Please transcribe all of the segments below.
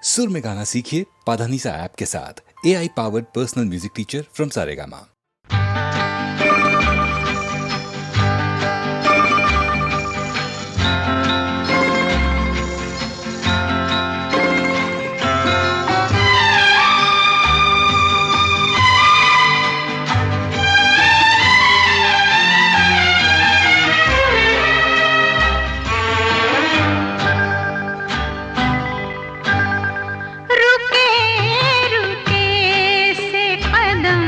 सुर में गाना सीखिए पाधानीसा ऐप के साथ। AI powered personal music teacher from Saregama. रुके रुके से कदम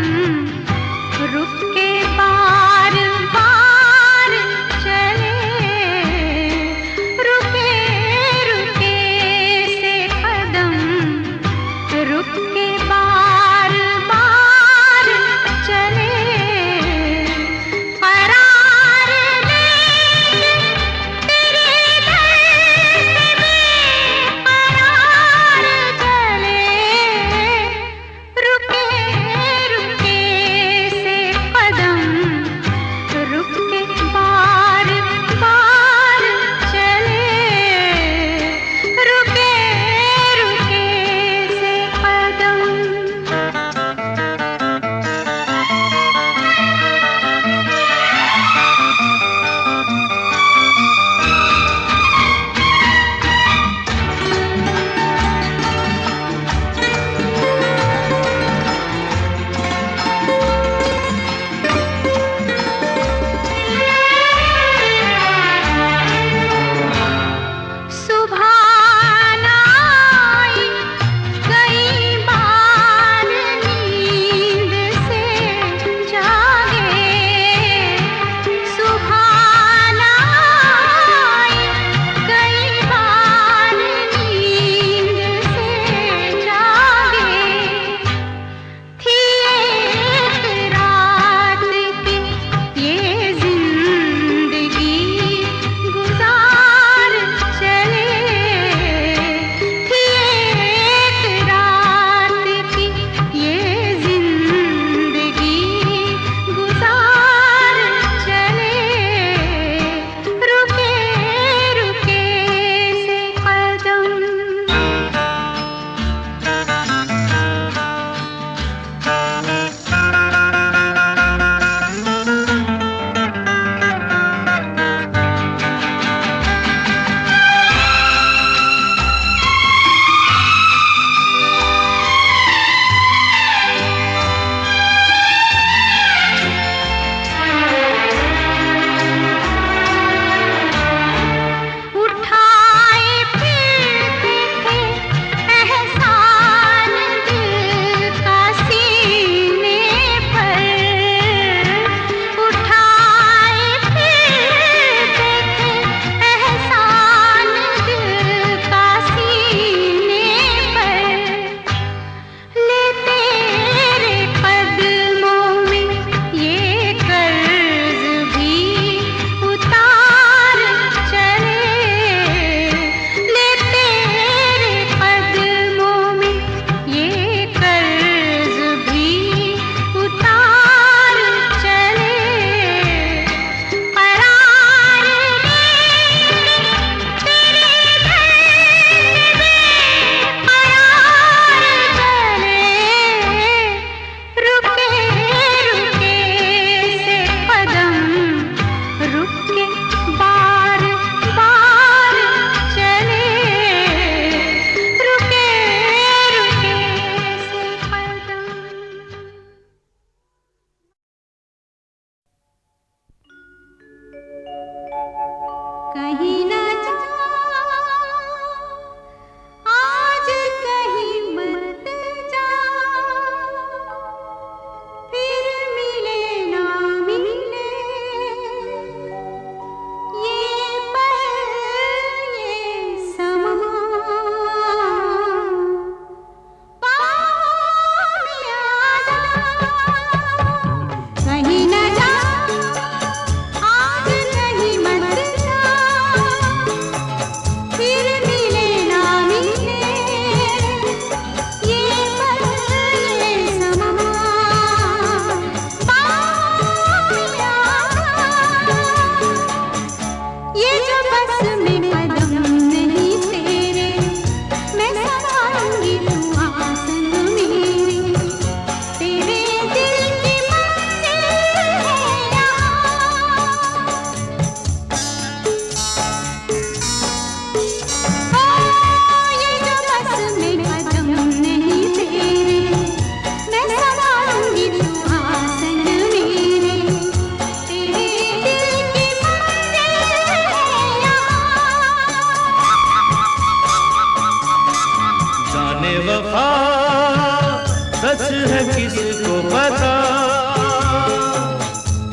है किसको पता,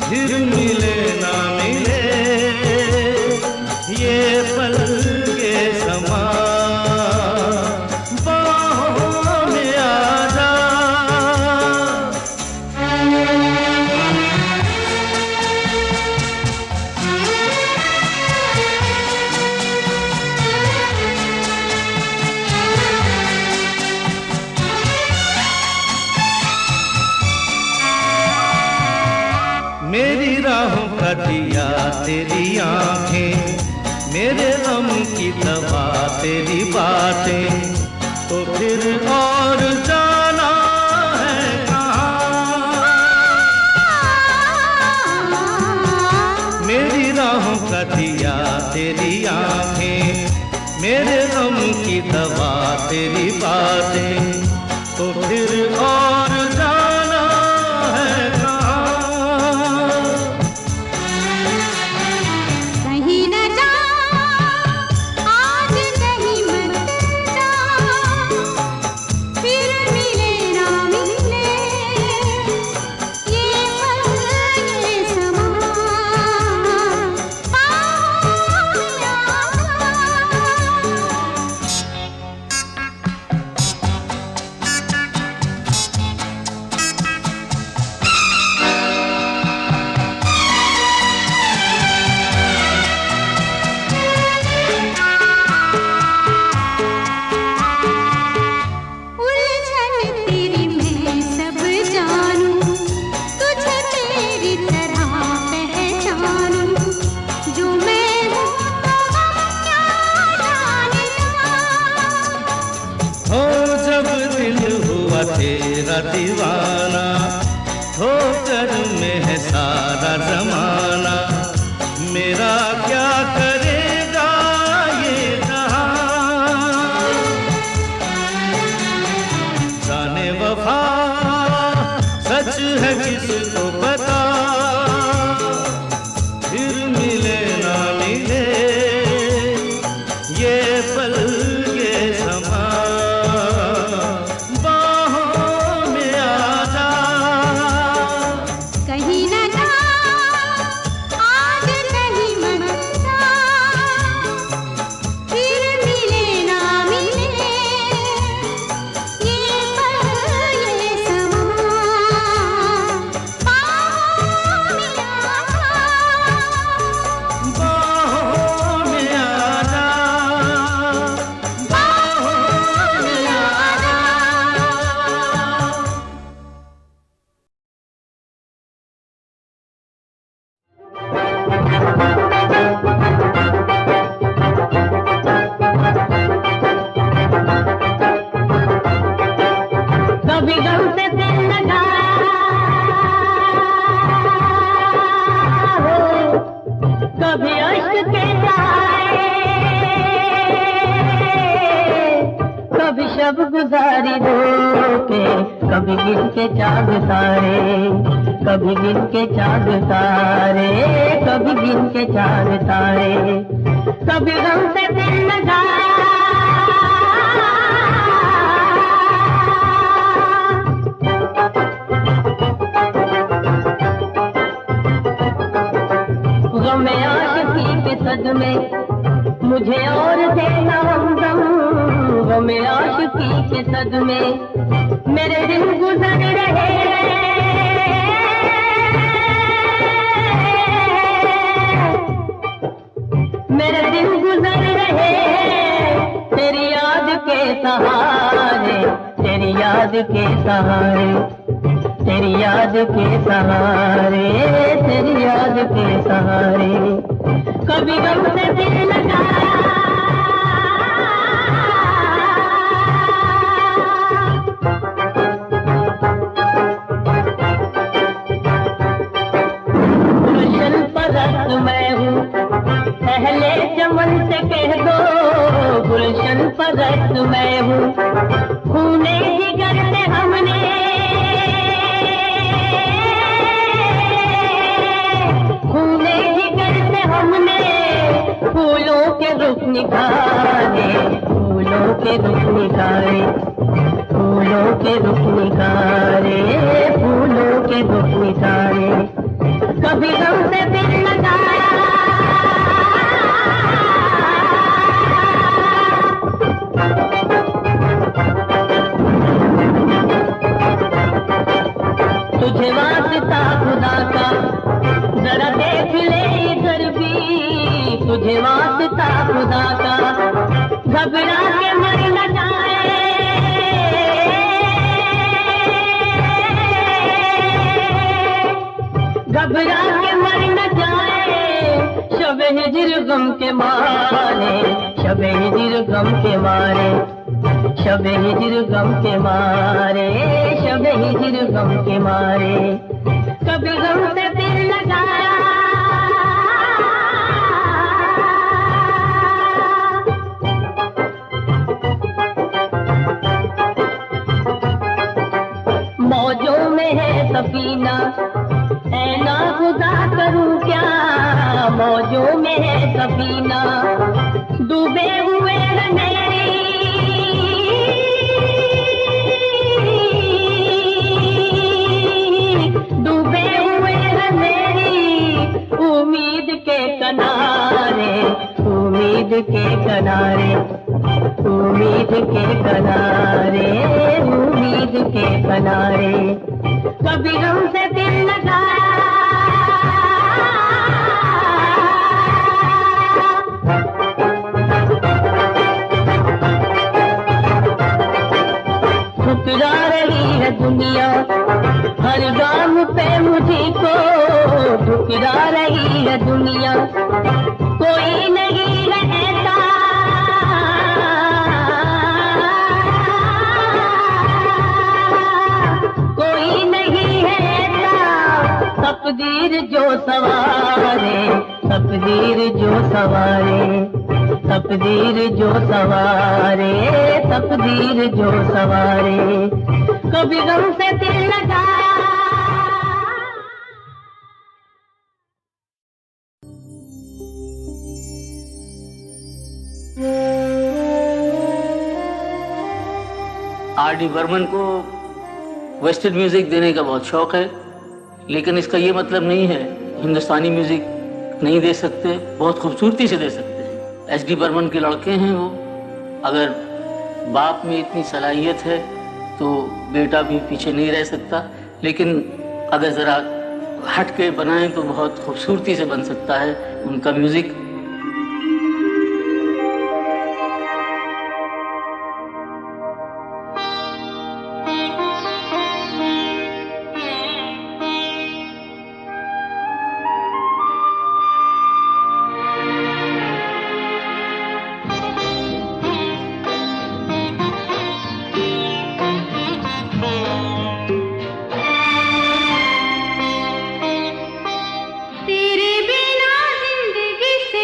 फिर मिले ना मिले ये पल के समा, बाहों में आ जा। मेरी राहों का दिया तेरी आंखें, मेरे गम की दवा तेरी बातें, तो फिर और जाना है कहाँ। मेरी राहों का दिया तेरी आंखें, मेरे गम की दवा तेरी बातें, तो फिर और जाना है कहाँ। कहीं न जा आज कहीं मत जा, फिर मिले ना मिले ये पल ये समा, बाहों में आ उलझन तेरी मैं सब जानूं, तुझे तेरी तरह पहचानूं, जो मैं हूँ तो हम क्या जानना। हो जब दिल हुआ तेरा दीवाना, ठोकर में है सारा जमाना, मेरा क्या करेगा ये जहां। जाने वफा सच है किसको पता, फिर मिले ना मिले ये पल ये समा, बाहों में आ जा। कहीं न जा आज कहीं मत जा, फिर मिले ना मिले ये पल ये समा, बाहों में आ बाहों में आ जा, बाहों में आ जा। कभी गम से दिल लगा हो, कभी अश्क के जाए, कभी शब गुजारी दो के, कभी गिन के चाँद तारे, कभी गिन के चाँद तारे, कभी गिन के चाँद तारे। कभी गम से दिल लगा गमे आशिकी के सदमे मुझे और देना हमदम, गमे आशिकी के सदमे मेरे दिन गुजर रहे, मेरे दिन गुजर रहे तेरी याद के सहारे, तेरी याद के सहारे, तेरी याद के सहारे, तेरी याद के सहारे। कभी गम से दिल लगा गुलशन परस्त मैं हूँ, पहले चमन से कह दो, गुलशन परस्त मैं हूँ, खूने जिगर से हमने खूने जिगर से हमने फूलों के रुख निकाले, फूलों के रुख निकाले, फूलों के रुख निकाले, फूलों के दो निशाने, कभी गम से दिल लगाया, तुझे वास्ता खुदा का जरा देख ले इधर भी, तुझे वास्ता खुदा का घबरा के मर न जाए, घबरा के मर न जाए, शब हिजर गम के मारे, शब हिजर गम के मारे, शब हिजर गम के मारे, शब हिजर गम के मारे, कभी गम से दिल लगाया, मौजों में है सफीना, ऐना खुदा करूं क्या, मौजों में है सफीना, डूबे हुए मेरी, डूबे हुए मेरी उम्मीद के किनारे, उम्मीद के किनारे, उम्मीद के किनारे, उम्मीद के किनारे, कभी हमसे दिल लगाया, ठुकरा रही है दुनिया हर गाम पे मुझे को, ठुकरा रही है दुनिया, कोई नहीं रहता, कोई नहीं रहता, तकदीर जो सवारे, तकदीर जो सवारे, तकदीर जो सवारे, तकदीर जो सवारे, कभी गम से दिल लगाया। आर डी बर्मन को वेस्टर्न म्यूजिक देने का बहुत शौक है, लेकिन इसका ये मतलब नहीं है हिंदुस्तानी म्यूजिक नहीं दे सकते, बहुत खूबसूरती से दे सकते हैं। एस डी बर्मन के लड़के हैं वो, अगर बाप में इतनी सलाहियत है तो बेटा भी पीछे नहीं रह सकता, लेकिन अगर ज़रा हट के बनाएं तो बहुत खूबसूरती से बन सकता है उनका म्यूज़िक। तेरे बिना जिंदगी से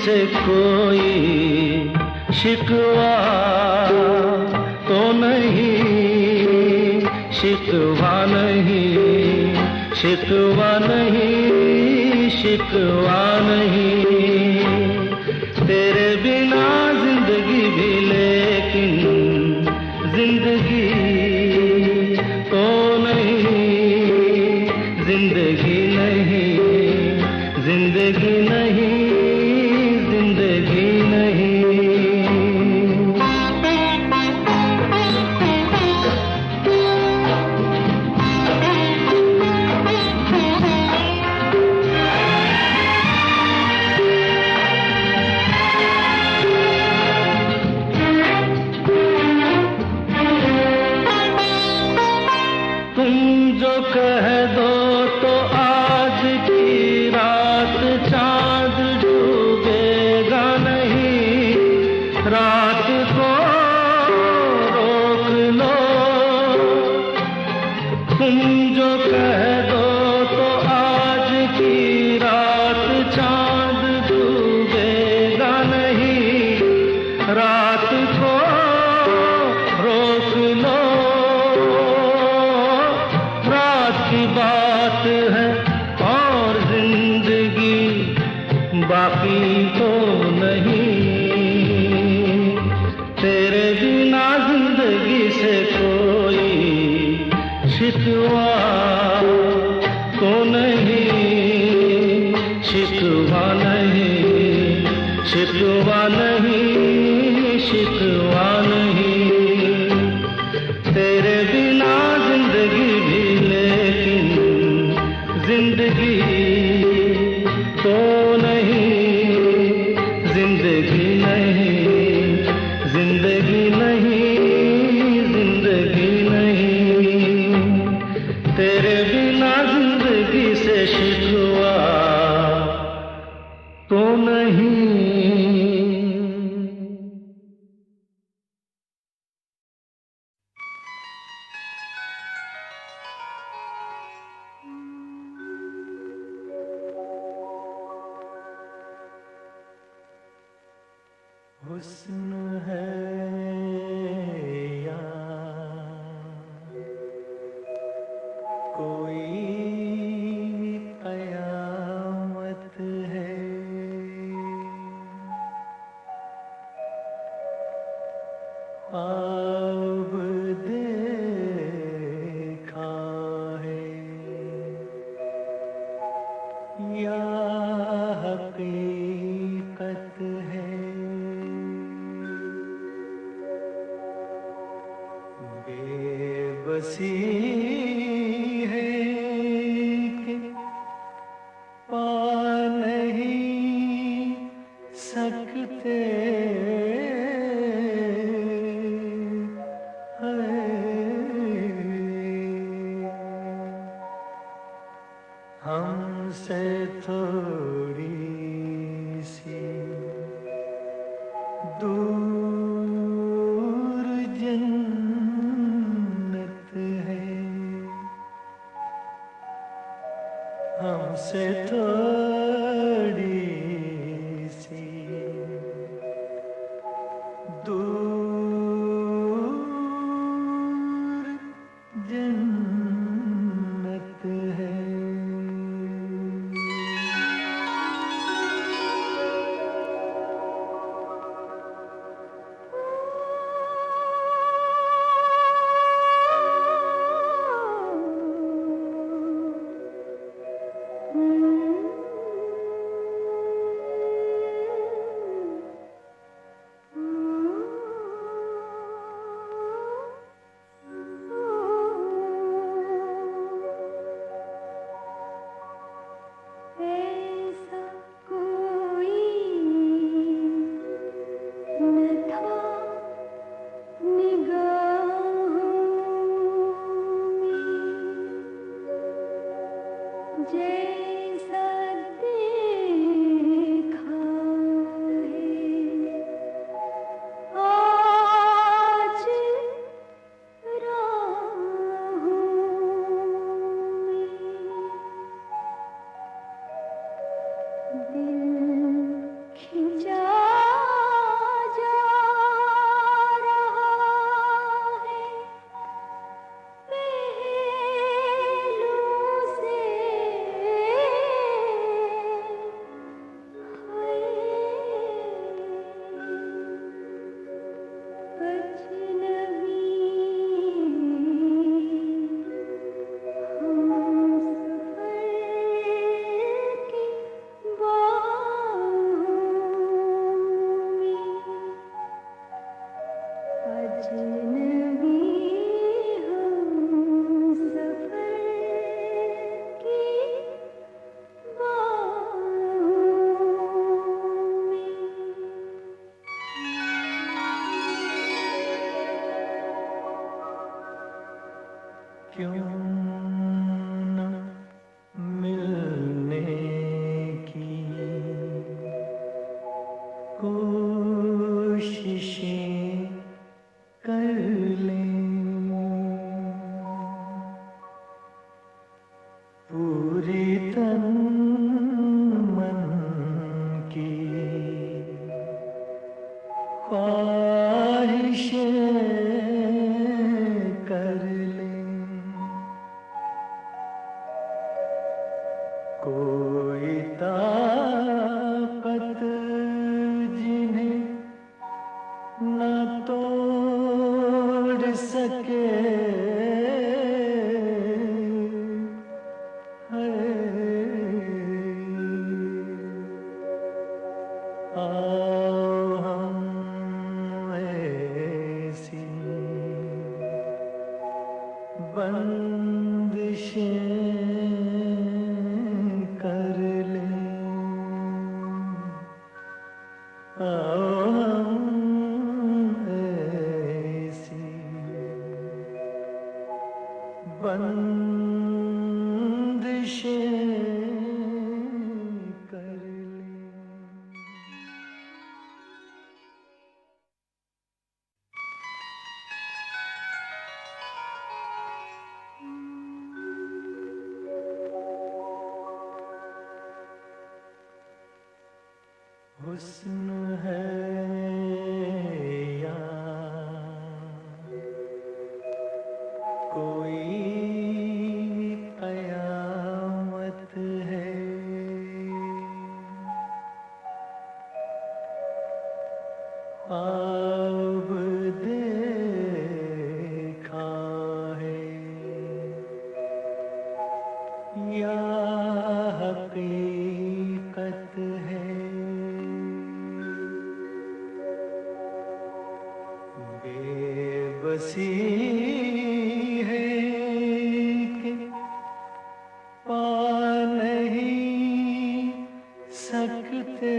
से कोई शिकवा तो नहीं, शिकवा नहीं, शिकवा नहीं, शिकवा नहीं। तेरे बिना जिंदगी भी लेकिन जिंदगी तो नहीं, जिंदगी नहीं, जिंदगी नहीं, जिंदगी नहीं। तुम जो कह दो तो आज की रात चांद डूबेगा नहीं, रात को रोक लो। तुम जो कह दो तो आज की रात चांद डूबेगा नहीं, रात को रोक लो। रात की बात है और जिंदगी बाकी तो नहीं। तेरे बिना जिंदगी से कोई शिकवा तो नहीं, शिकवा नहीं, शिकवा नहीं, शिकवा नहीं। तेरे बिना जिंदगी भी लेकिन जिंदगी तो नहीं, जिंदगी नहीं, जिंदगी नहीं, जिंदगी नहीं। तेरे बिना जिंदगी से शिकवा तो नहीं। हुस्न है या कोई कयामत है, ख्वाब देखा है या हकीकत है। बेबसी है कि पा नहीं सकते हमसे थोड़ी सी दूर जन्नत है, हमसे थोड़ी सी दूर जन्नत है। हुस्न है या कोई कयामत है, ख्वाब देखा है या हकीकत है, बेबसी है कि पा नहीं सकते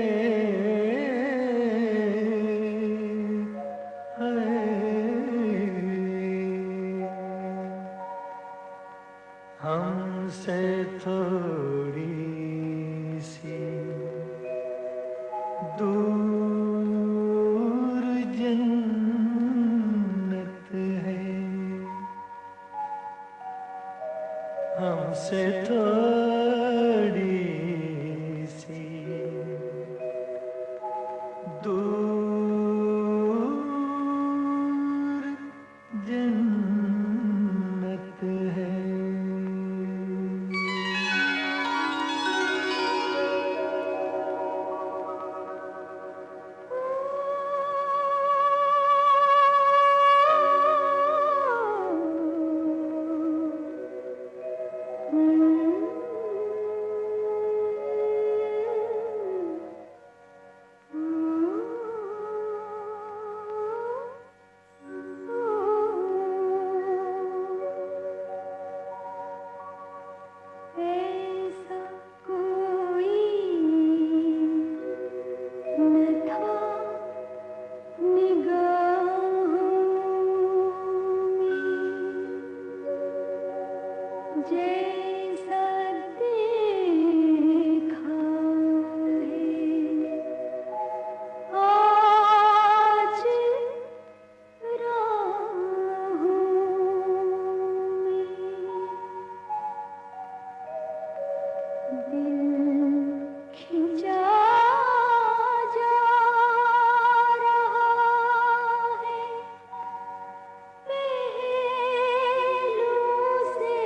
हमसे थोड़ी सी दूर जन्नत है, हमसे थोड़ी सी दूर जन्नत है। ऐसा कोई न था निगाहों में, जैसा देखा है आज राहों में। दिल खिंचा जा रहा है पहलू से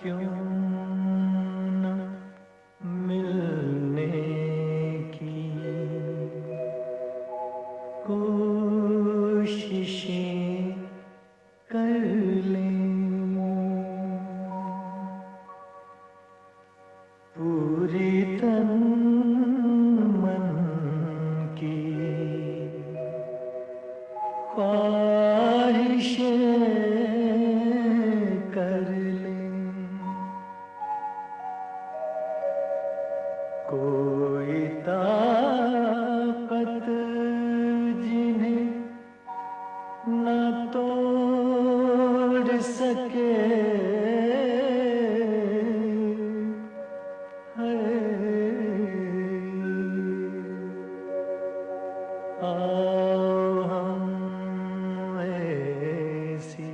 क्यों न मिलने की कोशिशें कर लें, पूरी तन मन की ख्वाहिशें कर लें, कोई ताकत जिन्हें न तोड़ सके है, आओ हम ऐसी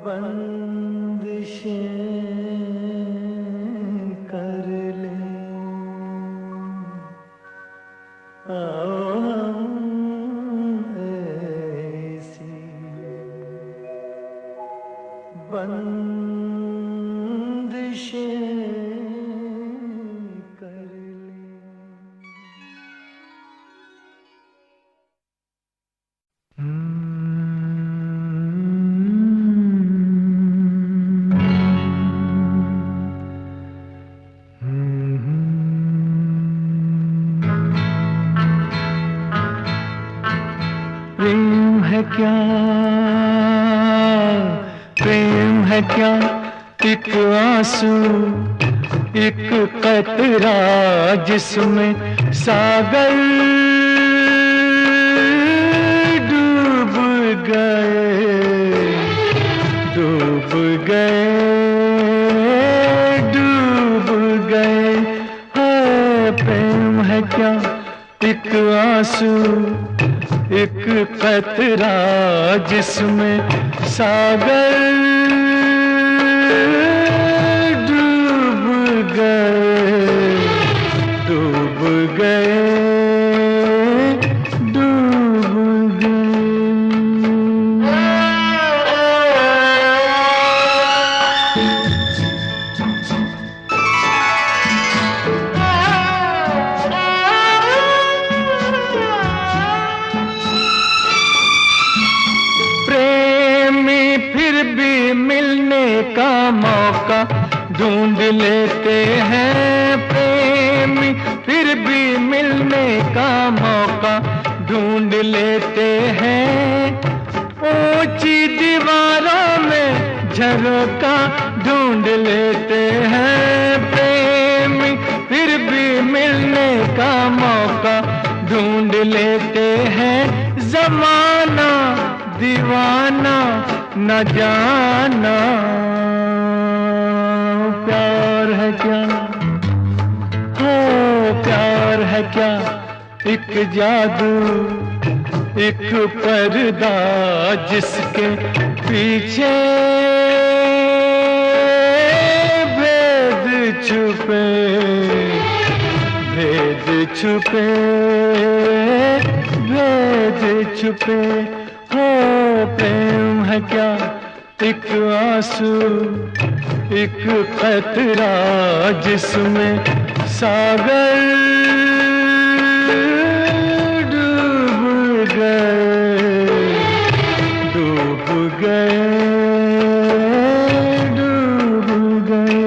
बंदिशें कर लें, आओ हम ऐसी बंदिशें कर लें। प्रेम है क्या, प्रेम है क्या, एक आंसू एक कतरा जिसमें सागर डूब गए, डूब गए, डूब गए। है प्रेम है क्या, एक आंसू एक कतरा जिसमें सागर डूब गए, डूब गए, डूब गए। मिलने का मौका ढूंढ लेते हैं, प्रेमी फिर भी मिलने का मौका ढूंढ लेते हैं। ऊंची दीवारों में झरोका ढूंढ लेते हैं, प्रेमी फिर भी मिलने का मौका ढूंढ लेते हैं। जमाना दीवाना न जाना प्यार है क्या, हो प्यार है क्या, एक जादू एक पर्दा जिसके पीछे भेद छुपे, भेद छुपे, भेद छुपे। हो प्रेम है क्या, एक आंसू एक कतरा जिसमें सागर डूब गए, डूब गए, डूब गए।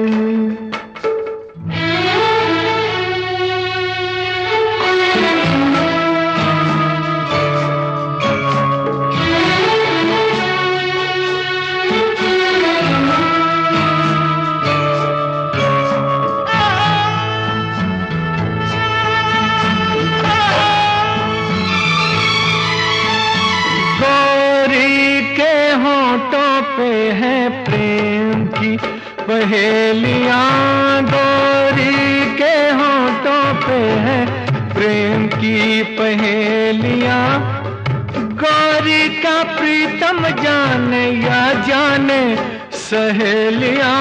पे है प्रेम की पहेलियां, गोरी के होठों पे है प्रेम की पहेलियां। गौरी का प्रीतम जाने या जाने सहेलियां,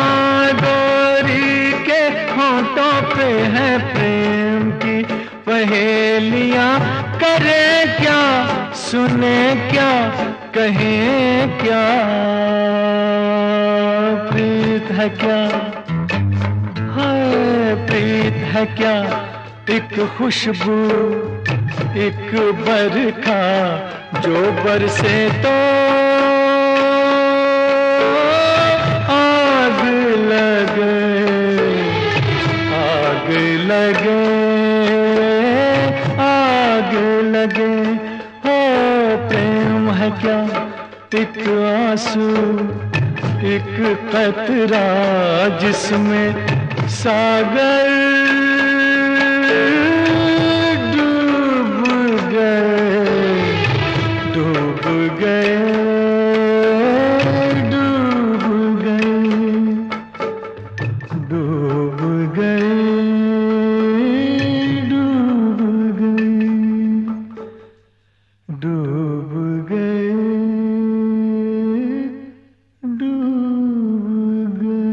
गौरी के होठों पे है प्रेम की पहेलियां। करे क्या सुने क्या कहें क्या, है क्या, हाय प्रीत है क्या, एक खुशबू एक बरखा जो बरसे तो आग लगे, आग लगे, आग लगे। हो प्रेम है क्या, एक आंसू एक कतरा जिसमें सागर डूब गए, डूब गए, डूब गए, डूब गए, डूब गए, डूब गए, डूब गए।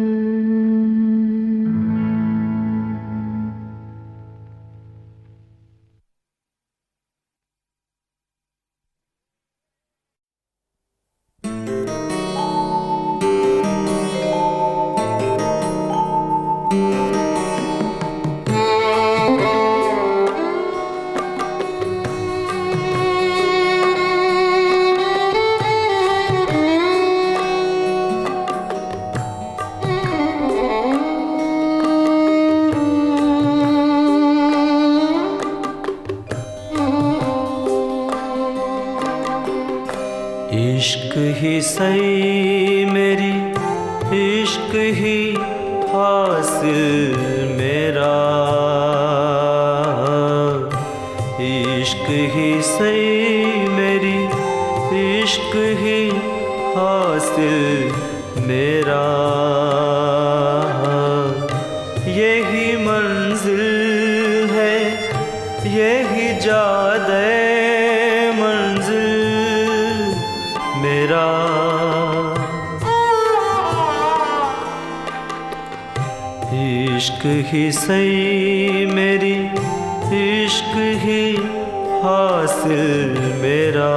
इश्क ही सही मेरी, इश्क ही हासिल मेरा, इश्क ही सही मेरी, इश्क ही हासिल मेरा, यही मंजिल है, यही जादे मेरा। इश्क ही सही मेरी, इश्क ही हासिल मेरा।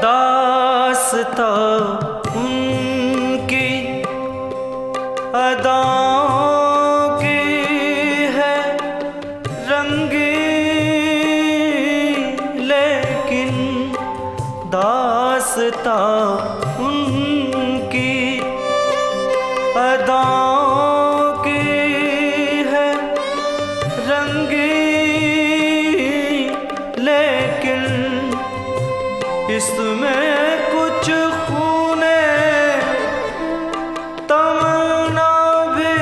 दास्ता उनकी अदाओं की है रंगीन, लेकिन दास्ता उनकी अदाओं की है रंगीन, लेकिन इसमें कुछ खूने तमन्ना भी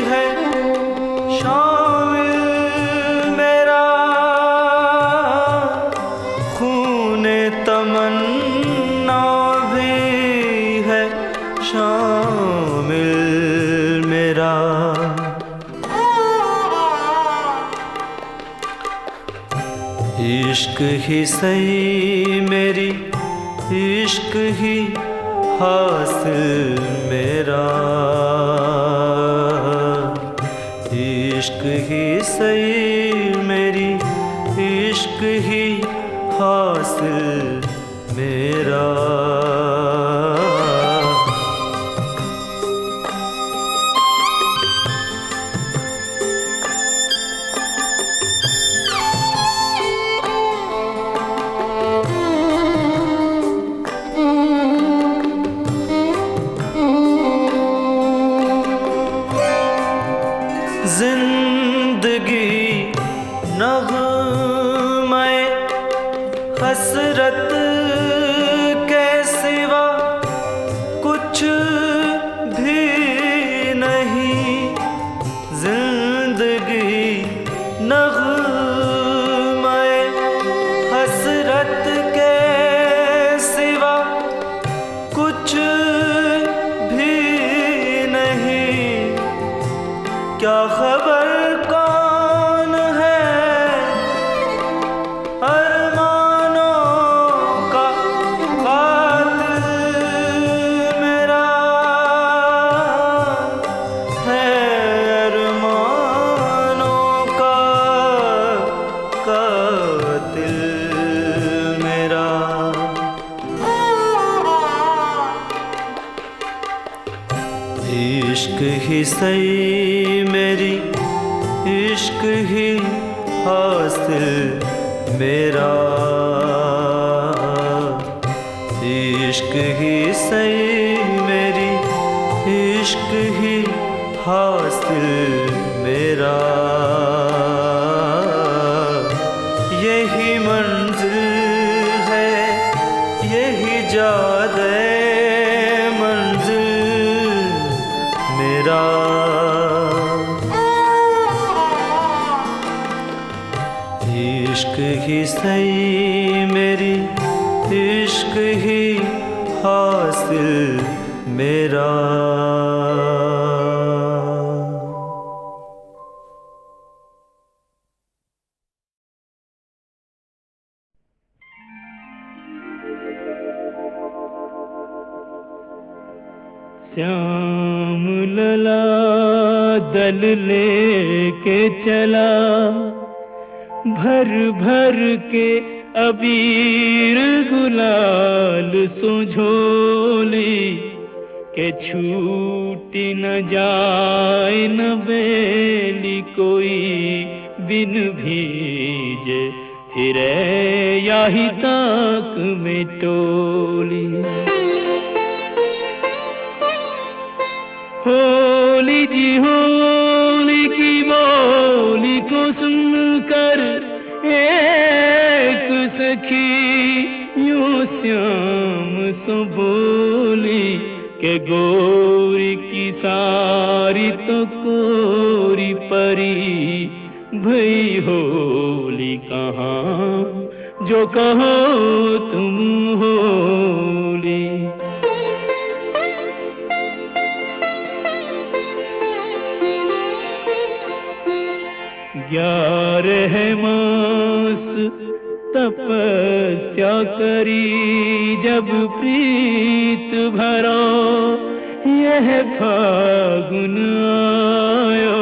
है शामिल मेरा, खूने तमन्ना भी है शामिल मेरा। इश्क ही सही मेरी, इश्क ही हासिल मेरा, इश्क ही सही मेरी, इश्क ही हासिल मेरा। जिंदगी नग़्मे हसरत के सिवा कुछ भी नहीं, जिंदगी नग़्मे हसरत के सिवा कुछ भी नहीं। क्या खबर कौन है सही मेरी इश्क ही हासिल मेरा, इश्क ही सही मेरी इश्क ही हासिल मेरा, यही मंजिल है यही जादे मंजिल मेरा। इश्क ही सही मेरी इश्क ही हासिल मेरा। श्याम लला दल लेके चला, भर भर के अबीर गुलाल सुझोली, के छूटी न जाए न बेली कोई बिन भीजे, फिरे याही ताक में टोली। होली जी होली की बोली को सुनकर एक सखी यूं श्याम सो बोली, के गोरी की सारी तो कोरी परी, भई होली कहाँ जो कहो तुम होली। 11 मास तपस्या करी जब प्रीत भरो, यह फागुन आयो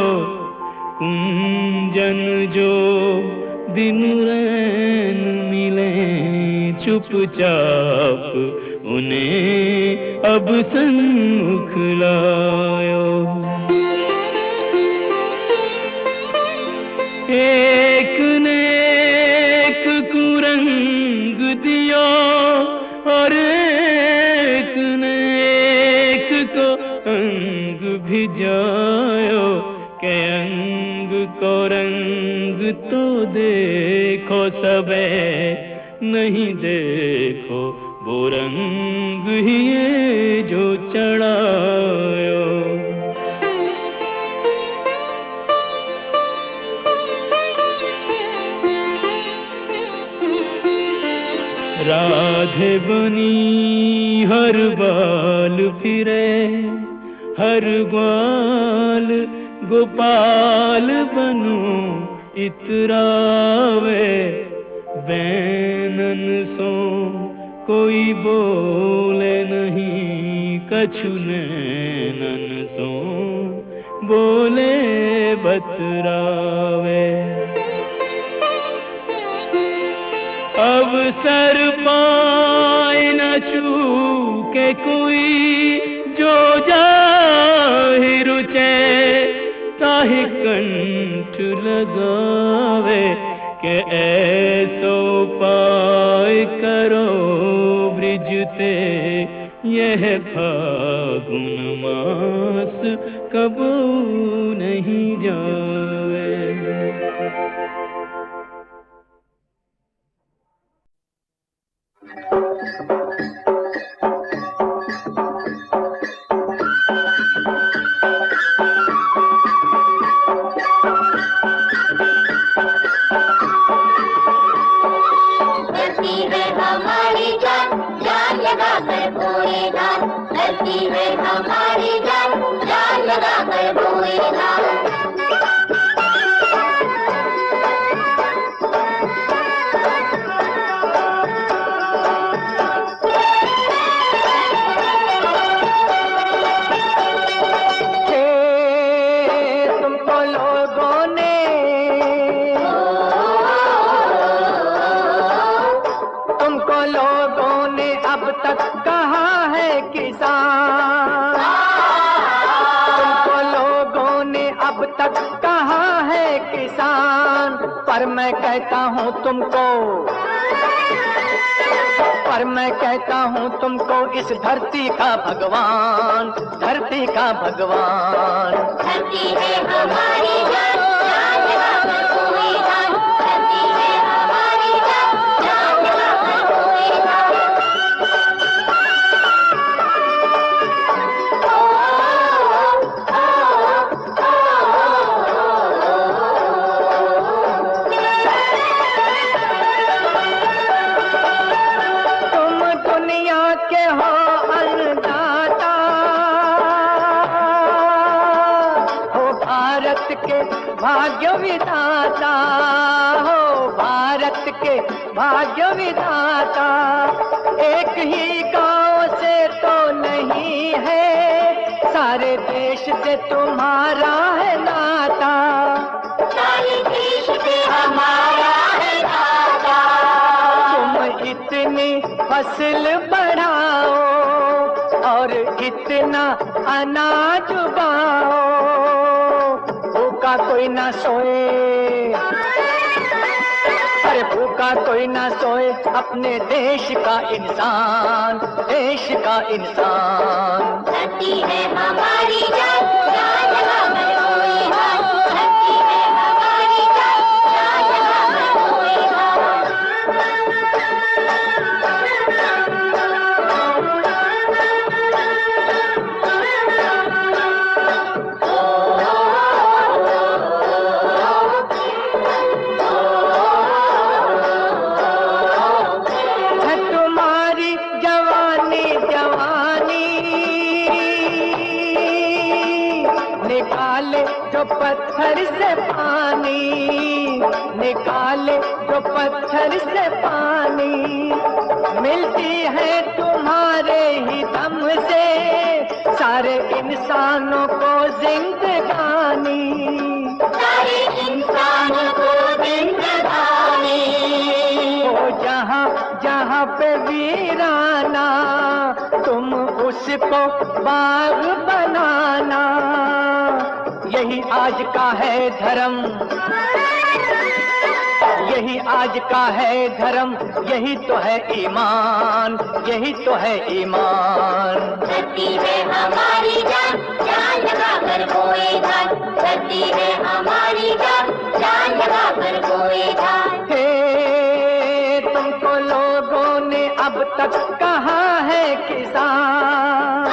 कुंजन जो दिन रैन मिले चुपचाप, उन्हें अब सन्मुख लायो। एक ने एक कुरंग दियो और एक ने एक को अंग भिजायो, के अंग को रंग तो देखो सबे, नहीं देखो वो रंग ही ये जो चढ़ायो। राधे बनी हर बाल फिरे, हर ग्वाल गोपाल बनू इतरावे, बैनन सो कोई बोले नहीं, कछु नैनन सो बोले बतरावे। अवसर पाए न चूके कोई, जो जाहि रुचे ताहि कंठ लगावे, के ऐसो पाए करो ब्रिजते, यह फागुन मास कबू नहीं जावे। धरती है हमारी जान, जान लगा कर बोए धान, धरती है हमारी जान, जान लगा कर बोए धान। तुमको लोगों पर मैं कहता हूँ तुमको, पर मैं कहता हूँ तुमको इस धरती का भगवान, धरती का भगवान। धरती है हमारी जान, जान लगाकर कोई जान, धरती है हमारी जान, जान लगाकर कोई जान। तुम दुनिया के हो अन्नदाता, हो भारत के भाग्य विधाता, हो भारत के भाग्य विधाता। एक ही गांव से तो नहीं है, सारे देश से तुम्हारा है नाता, सारे देश से हमारा है नाता। तुम इतनी फसल बढ़ाओ और इतना अनाज उगाओ, भूखा कोई ना सोए, अरे भूखा कोई ना सोए, अपने देश का इंसान, देश का इंसान। धरती है हमारी जान, जान लगाकर कोई जान, धरती है हमारी जान, जान लगाकर कोई जान। है तुम्हारी जवानी जवानी, निकाले जो पत्थर से पानी, निकाले जो पत्थर से पानी, मिलती है तुम्हारे ही दम से सारे इंसानों को जिंदगानी, सारे इंसान को जिंदगानी। ओ जहाँ जहाँ पे वीराना, तुम उसको बाग बनाना, यही आज का है धर्म, यही आज का है धर्म, यही तो है ईमान, यही तो है ईमान। धरती है हमारी जान, जान लगाकर कोई जान, धरती है हमारी जान, जान लगाकर कोई जान। हे तुमको लोगों ने अब तक कहा है किसान,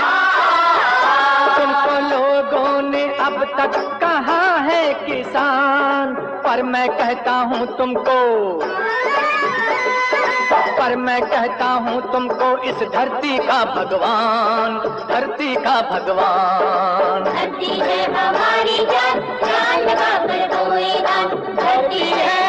तुमको लोगों ने अब तक कहा है किसान, पर मैं कहता हूँ तुमको, पर मैं कहता हूँ तुमको इस धरती का भगवान, धरती का भगवान। धरती है हमारी जान, जान लगाकर कोई जान, धरती है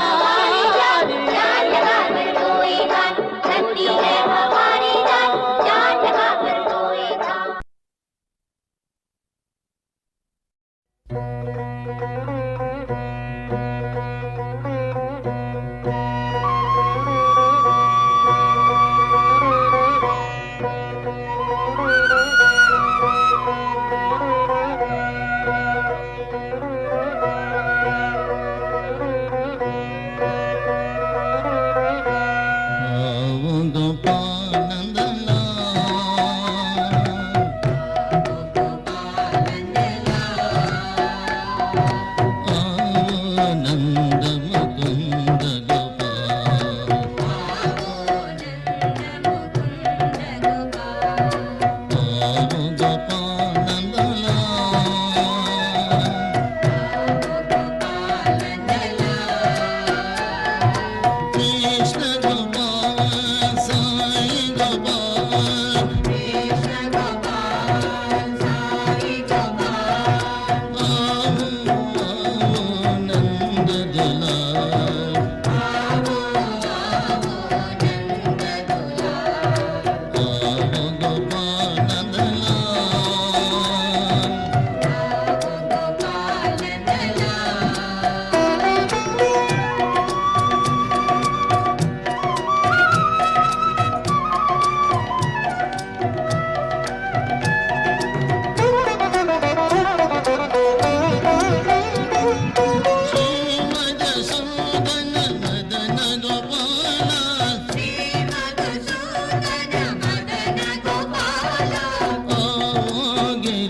हमारी जान, जान लगाकर कोई जान, धरती है हमारी जान, जान लगाकर कोई जान।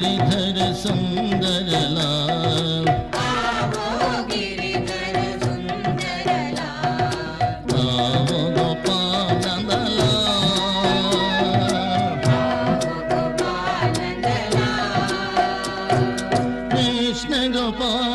गिरिधर सुंदर लाल, आओ गोपाल नंदलाल, कृष्ण गोपाल